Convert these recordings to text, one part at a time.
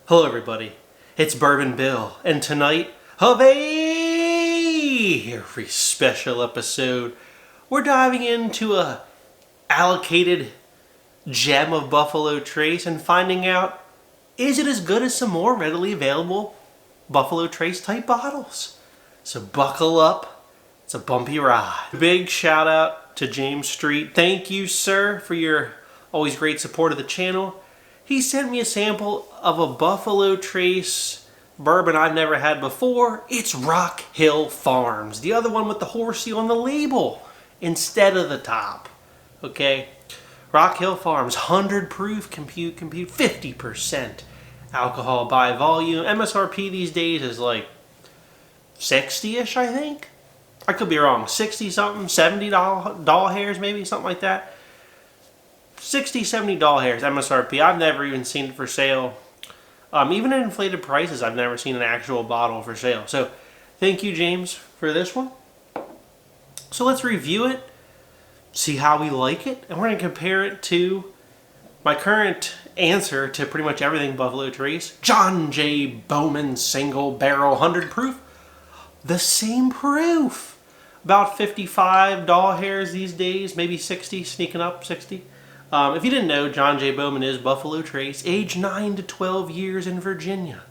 Hello everybody, it's Bourbon Bill, and tonight, a very special episode. We're diving into a allocated gem of Buffalo Trace and finding out, is it as good as some more readily available Buffalo Trace type bottles? So buckle up, it's a bumpy ride. Big shout out to James Street. Thank you, sir, for your always great support of the channel. He sent me a sample of a Buffalo Trace bourbon I've never had before. It's Rock Hill Farms, the other one with the horsey on the label instead of the top. Okay, Rock Hill Farms, 100 proof, compute 50% alcohol by volume. MSRP these days is like 60-ish, I think. I could be wrong, 60 something, $70 hairs maybe, something like that. $60, $70 hairs MSRP. I've never even seen it for sale. Even at inflated prices, I've never seen an actual bottle for sale. So thank you, James, for this one. So let's review it, see how we like it, and we're going to compare it to my current answer to pretty much everything Buffalo Trace. John J. Bowman single barrel 100 proof. The same proof. About $55 hairs these days, maybe 60, sneaking up 60. If you didn't know, John J. Bowman is Buffalo Trace, aged 9 to 12 years in Virginia.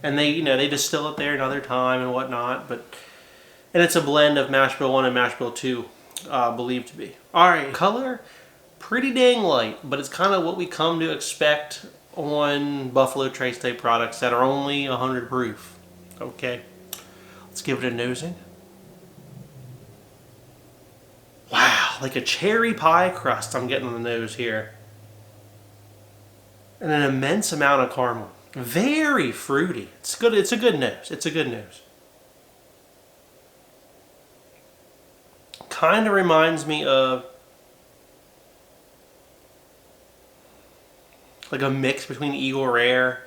And they distill it there another time and whatnot, and it's a blend of Mash Bill 1 and Mash Bill 2, believed to be. Alright, color, pretty dang light, but it's kind of what we come to expect on Buffalo Trace type products that are only 100 proof. Okay, let's give it a nosing. Wow, like a cherry pie crust I'm getting on the nose here. And an immense amount of caramel. Very fruity. It's good. It's a good nose. It's a good nose. Kind of reminds me of like a mix between Eagle Rare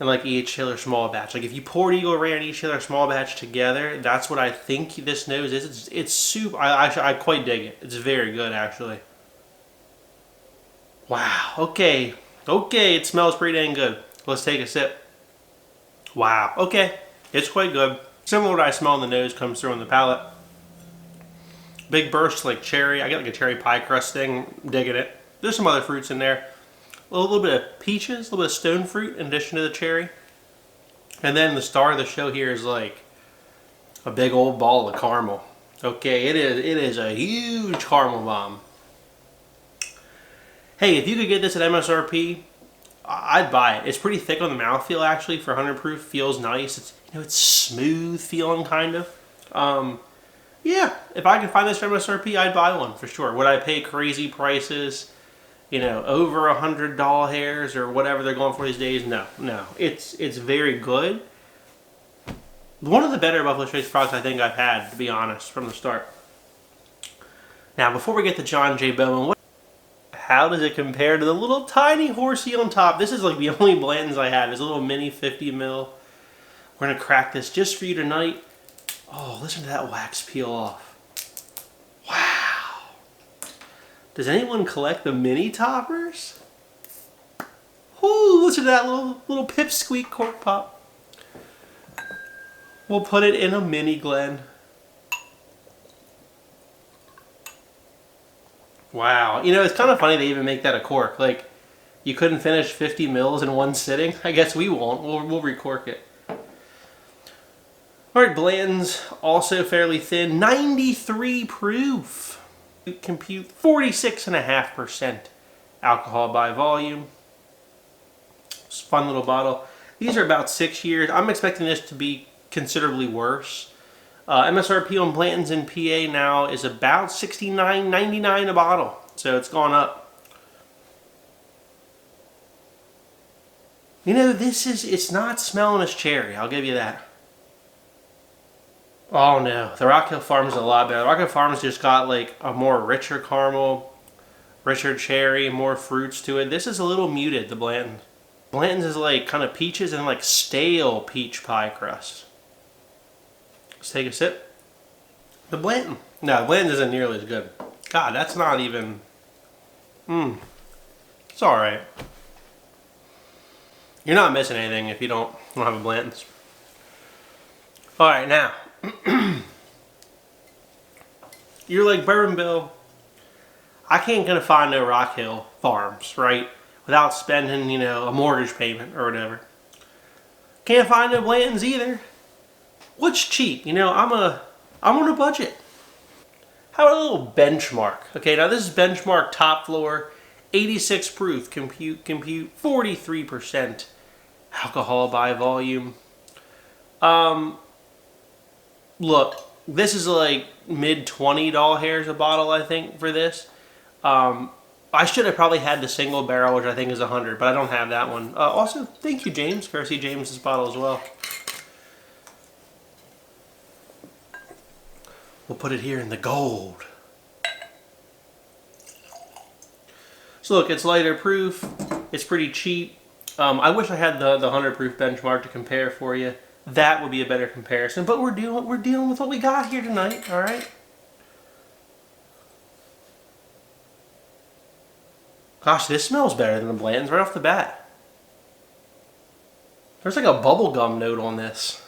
and like E.H. Taylor Small Batch. Like if you poured Eagle Rare and E.H. Taylor Small Batch together, that's what I think this nose is. It's super. I quite dig it. It's very good, actually. Wow. Okay. It smells pretty dang good. Let's take a sip. Wow. Okay. It's quite good. Similar to what I smell in the nose comes through on the palate. Big bursts like cherry. I get like a cherry pie crust thing. Digging it. There's some other fruits in there. A little bit of peaches, a little bit of stone fruit in addition to the cherry. And then the star of the show here is like a big old ball of caramel. Okay, it is a huge caramel bomb. Hey, if you could get this at MSRP, I'd buy it. It's pretty thick on the mouthfeel actually for 100 proof. Feels nice. It's smooth feeling kind of. Yeah, if I could find this for MSRP, I'd buy one for sure. Would I pay crazy prices? Over $100 hairs or whatever they're going for these days? No. It's very good. One of the better Buffalo Trace products I think I've had, to be honest, from the start. Now, before we get to John J. Bowman, how does it compare to the little tiny horsey on top? This is like the only Blantons I have. It's a little mini 50 ml. We're going to crack this just for you tonight. Oh, listen to that wax peel off. Does anyone collect the mini toppers? Ooh, listen to that little pipsqueak cork pop. We'll put it in a mini Glen. Wow. It's kind of funny they even make that a cork. Like, you couldn't finish 50 mils in one sitting. I guess we won't. We'll recork it. Alright, Blantons, also fairly thin. 93 proof. Compute 46.5% alcohol by volume. It's a fun little bottle. These are about 6 years. I'm expecting this to be considerably worse. MSRP on Blantons in PA now is about $69.99 a bottle. So it's gone up. It's not smelling as cherry. I'll give you that. Oh no, the Rock Hill Farms is a lot better. Rock Hill Farms just got like a more richer caramel, richer cherry, more fruits to it. This is a little muted, the Blantons. Blantons is like kind of peaches and like stale peach pie crust. Let's take a sip. The Blanton. No, the Blanton isn't nearly as good. God, that's not even... It's alright. You're not missing anything if you don't have a Blantons. All right, now you're like, Bourbon Bill, I can't gonna find no Rock Hill Farms, right? Without spending, you know, a mortgage payment or whatever. Can't find no Blantons either. What's cheap? You know, I'm on a budget. How about a little benchmark? Okay, now this is benchmark top floor, 86 proof, compute, 43% alcohol by volume. Look, this is like mid $20 hairs a bottle, I think, for this. I should have probably had the single barrel, which I think is 100, but I don't have that one. Also, thank you, James. Courtesy James's bottle as well. We'll put it here in the gold. So look, it's lighter proof. It's pretty cheap. I wish I had the 100 proof benchmark to compare for you. That would be a better comparison. But we're dealing with what we got here tonight. All right. Gosh, this smells better than the Blantons right off the bat. There's like a bubblegum note on this.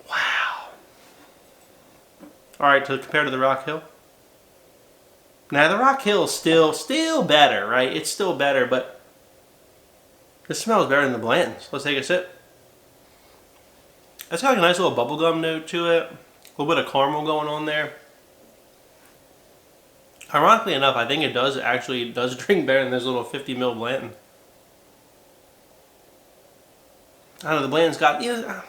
Wow. All right, to compare to the Rock Hill. Now the Rock Hill is still better, right? It's still better, but this smells better than the Blantons. Let's take a sip. It's got like a nice little bubblegum note to it. A little bit of caramel going on there. Ironically enough, I think it does drink better than this little 50 ml Blanton. I don't know, the Blanton's got, you know,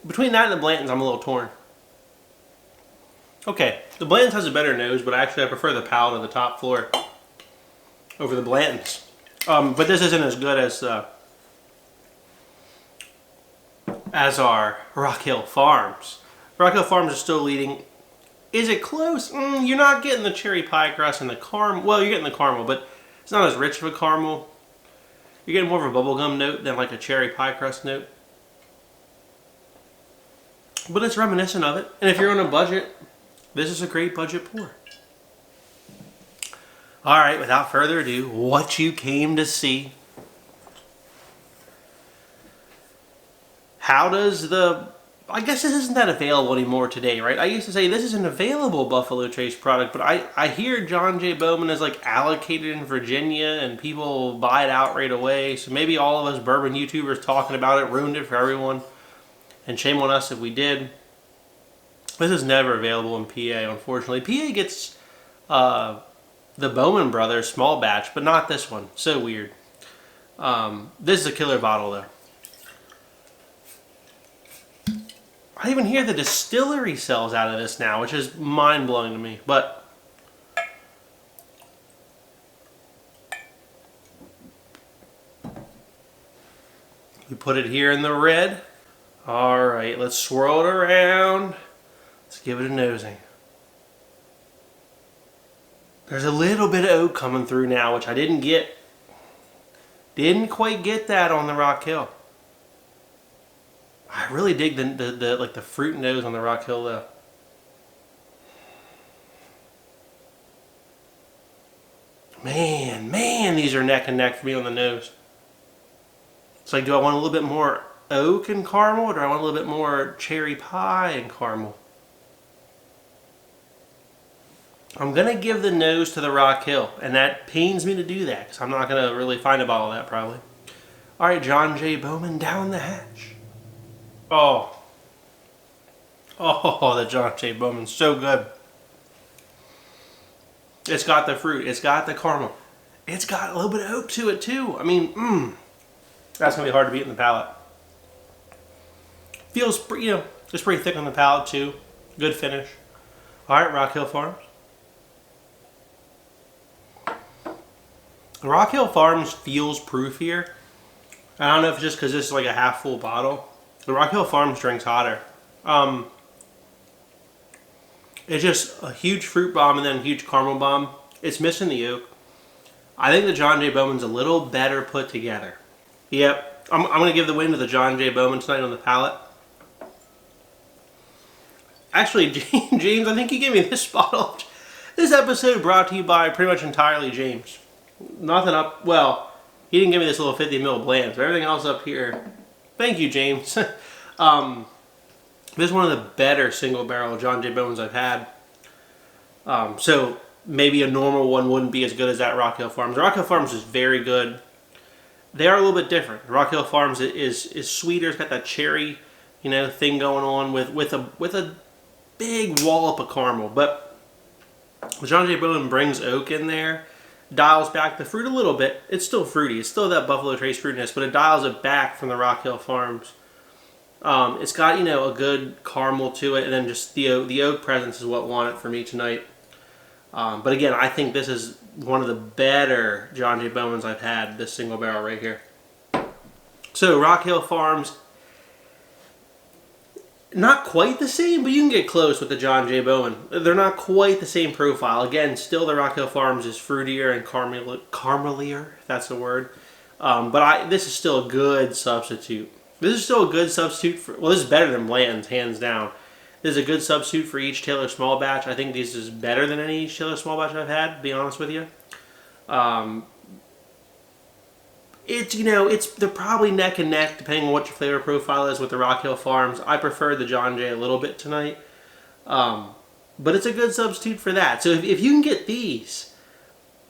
between that and the Blantons, I'm a little torn. Okay, the Blantons has a better nose, but actually I prefer the palate of the top floor over the Blantons. But this isn't as good as our Rock Hill Farms. Rock Hill Farms is still leading. Is it close? You're not getting the cherry pie crust and the caramel. Well, you're getting the caramel, but it's not as rich of a caramel. You're getting more of a bubblegum note than like a cherry pie crust note. But it's reminiscent of it. And if you're on a budget, this is a great budget pour. All right, without further ado, what you came to see. How does I guess this isn't that available anymore today, right? I used to say this is an available Buffalo Trace product, but I hear John J. Bowman is like allocated in Virginia and people buy it out right away. So maybe all of us bourbon YouTubers talking about it ruined it for everyone. And shame on us if we did. This is never available in PA, unfortunately. PA gets the Bowman Brothers small batch, but not this one. So weird. This is a killer bottle, though. I even hear the distillery sells out of this now, which is mind-blowing to me. But we put it here in the red. All right, let's swirl it around. Let's give it a nosing. There's a little bit of oak coming through now, which I didn't get. Didn't quite get that on the Rock Hill. I really dig the fruit nose on the Rock Hill though. Man, these are neck and neck for me on the nose. It's like, do I want a little bit more oak and caramel, or do I want a little bit more cherry pie and caramel? I'm going to give the nose to the Rock Hill, and that pains me to do that, because I'm not going to really find a bottle of that probably. Alright, John J. Bowman, down the hatch. Oh, the John J. Bowman's so good. It's got the fruit. It's got the caramel. It's got a little bit of oak to it too. I mean, that's going to be hard to beat in the palate. Feels, you know, it's pretty thick on the palate too. Good finish. Alright, Rock Hill Farms. Rock Hill Farms feels proofier. I don't know if it's just because this is like a half full bottle. The Rock Hill Farms drinks hotter. It's just a huge fruit bomb and then a huge caramel bomb. It's missing the oak. I think the John J. Bowman's a little better put together. Yep, I'm going to give the win to the John J. Bowman tonight on the palate. Actually, James, I think you gave me this bottle. This episode brought to you by pretty much entirely James. Nothing up, well, He didn't give me this little 50 ml Blantons, but everything else up here, thank you, James. This is one of the better single barrel John J. Bowmans I've had. So maybe a normal one wouldn't be as good as that Rock Hill Farms. Rock Hill Farms is very good. They are a little bit different. Rock Hill Farms is sweeter. It's got that cherry, thing going on with a big wallop of caramel. But John J. Bowman brings oak in there, dials back the fruit a little bit. It's still fruity. It's still that Buffalo Trace fruitiness, but it dials it back from the Rock Hill Farms. It's got a good caramel to it, and then just the oak presence is what won it for me tonight. But again, I think this is one of the better John J. Bowmans I've had, this single barrel right here. So Rock Hill Farms, not quite the same, but you can get close with the John J. Bowman. They're not quite the same profile. Again, still the Rock Hill Farms is fruitier and caramelier, if that's the word. But this is still a good substitute. This is still a good substitute for, well, this is better than Blantons, hands down. This is a good substitute for each Taylor small batch. I think this is better than any each Taylor small batch I've had, to be honest with you. They're probably neck and neck depending on what your flavor profile is with the Rock Hill Farms. I prefer the John J. a little bit tonight. But it's a good substitute for that. So if you can get these,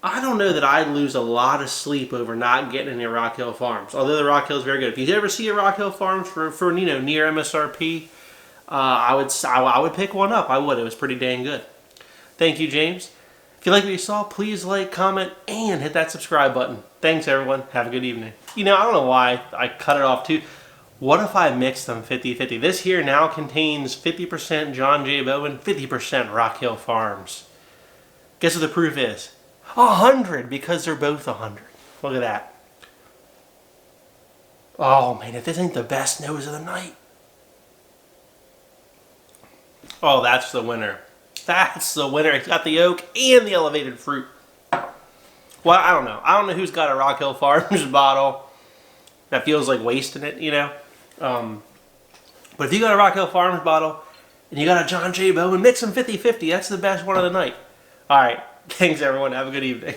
I don't know that I'd lose a lot of sleep over not getting any Rock Hill Farms. Although the Rock Hill is very good. If you ever see a Rock Hill Farms for near MSRP, I would pick one up. I would. It was pretty dang good. Thank you, James. If you like what you saw, please like, comment, and hit that subscribe button. Thanks, everyone. Have a good evening. I don't know why I cut it off, too. What if I mix them 50-50? This here now contains 50% John J. Bowman, 50% Rock Hill Farms. Guess what the proof is? 100, because they're both 100. Look at that. Oh, man, if this ain't the best nose of the night. Oh, that's the winner. That's the winner. It's got the oak and the elevated fruit. Well, I don't know. I don't know who's got a Rock Hill Farms bottle that feels like wasting it, But if you got a Rock Hill Farms bottle and you got a John J. Bowman, mix them 50-50. That's the best one of the night. All right. Thanks, everyone. Have a good evening.